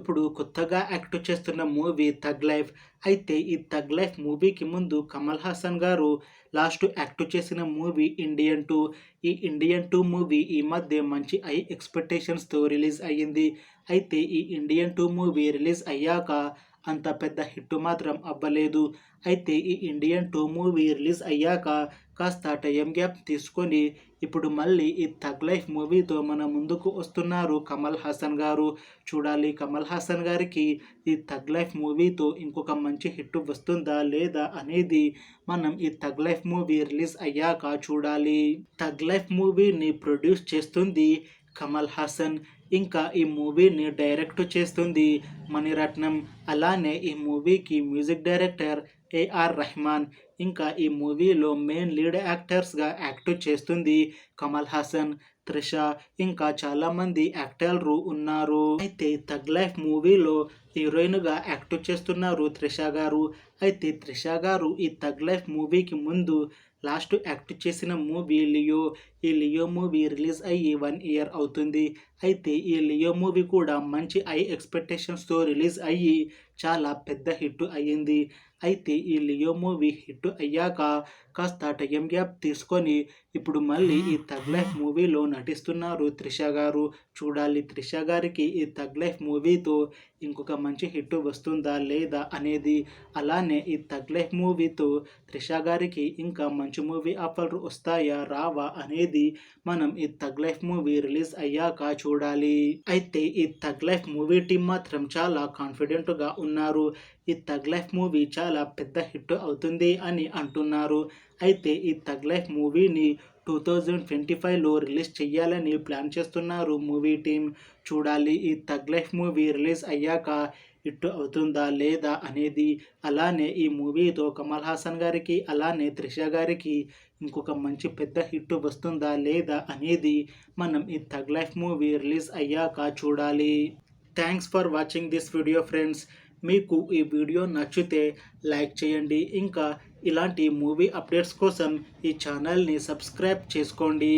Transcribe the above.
ఇప్పుడు కొత్తగా యాక్ట్ చేస్తున్న మూవీ 'థగ్ లైఫ్'. అయితే ఈ 'థగ్ లైఫ్' మూవీకి ముందు కమల్ హాసన్ గారు లాస్ట్ యాక్ట్ చేసిన మూవీ 'ఇండియన్ 2'. ఈ 'ఇండియన్ 2' మూవీ ఈ మధ్య మంచి హై ఎక్స్‌పెక్టేషన్స్‌తో రిలీజ్ అయ్యింది. అయితే ఈ 'ఇండియన్ 2' మూవీ రిలీజ్ అయ్యాక అంత పెద్ద హిట్ మాత్రం అవ్వలేదు. అయితే ఈ 'ఇండియన్ 2' మూవీ రిలీజ్ అయ్యాక కాస్త టైమ్ గ్యాప్ తీసుకొని ఇప్పుడు మళ్ళీ ఈ 'థగ్ లైఫ్' మూవీతో మన ముందుకు వస్తున్నారు కమల్ హాసన్ గారు. చూడాలి కమల్ హాసన్ గారికి ఈ 'థగ్ లైఫ్' మూవీతో ఇంకొక మంచి హిట్ వస్తుందా లేదా అనేది మనం ఈ 'థగ్ లైఫ్' మూవీ రిలీజ్ అయ్యాక చూడాలి. 'థగ్ లైఫ్' మూవీని ప్రొడ్యూస్ చేస్తుంది కమల్ హాసన్. ఇంకా ఈ మూవీని డైరెక్ట్ చేస్తుంది మణిరత్నం. అలానే ఈ మూవీకి మ్యూజిక్ డైరెక్టర్ ఏఆర్ రెహమాన్. ఇంకా ఈ మూవీలో మెయిన్ లీడ్ యాక్టర్స్గా యాక్ట్ చేస్తుంది కమల్ హాసన్, త్రిష, ఇంకా చాలామంది యాక్టర్లు ఉన్నారు. అయితే 'థగ్ లైఫ్' మూవీలో హీరోయిన్గా యాక్ట్ చేస్తున్నారు త్రిష గారు. అయితే త్రిష గారు ఈ 'థగ్ లైఫ్' మూవీకి ముందు లాస్ట్ యాక్ట్ చేసిన మూవీ 'లియో'. ఈ 'లియో' మూవీ రిలీజ్ అయ్యి 1 ఇయర్ అవుతుంది. అయితే ఈ 'లియో' మూవీ కూడా మంచి హై ఎక్స్‌పెక్టేషన్స్‌తో రిలీజ్ అయ్యి చాలా పెద్ద హిట్ అయ్యింది. అయితే ఈ 'లియో' మూవీ హిట్ అయ్యాక కాస్త టైమ్ గ్యాప్ తీసుకొని ఇప్పుడు మళ్ళీ ఈ 'థగ్ లైఫ్' మూవీలో నటిస్తున్నారు త్రిష గారు. చూడాలి త్రిష గారికి ఈ 'థగ్ లైఫ్' మూవీతో ఇంకొక మంచి హిట్ వస్తుందా లేదా అనేది. అలానే ఈ 'థగ్ లైఫ్' మూవీతో త్రిష గారికి ఇంకా మంచి మూవీ ఆఫర్లు వస్తాయా రావా అనేది మనం ఈ 'థగ్ లైఫ్' మూవీ రిలీజ్ అయ్యాక చూడాలి. అయితే ఈ 'థగ్ లైఫ్' మూవీ టీం మాత్రం చాలా కాన్ఫిడెంట్‌గా ఉన్నారు. ఈ 'థగ్ లైఫ్' మూవీ చాలా పెద్ద హిట్ అవుతుంది అని అంటున్నారు. అయితే ఈ 'థగ్ లైఫ్' మూవీని 2025లో రిలీజ్ చేయాలని ప్లాన్ చేస్తున్నారు మూవీ టీం. చూడాలి ఈ 'థగ్ లైఫ్' మూవీ రిలీజ్ అయ్యాక హిట్ అవుతుందా లేదా అనేది. అలానే ఈ మూవీతో కమల్ హాసన్ గారికి అలానే త్రిష గారికి ఇంకొక మంచి పెద్ద హిట్ వస్తుందా లేదా అనేది మనం ఈ 'థగ్ లైఫ్' మూవీ రిలీజ్ అయ్యాక చూడాలి. Thanks for watching this video friends. మీకు ఈ వీడియో నచ్చితే లైక్ చేయండి. ఇంకా ఇలాంటి మూవీ అప్డేట్స్ కోసం ఈ ఛానల్ని సబ్స్క్రైబ్ చేసుకోండి.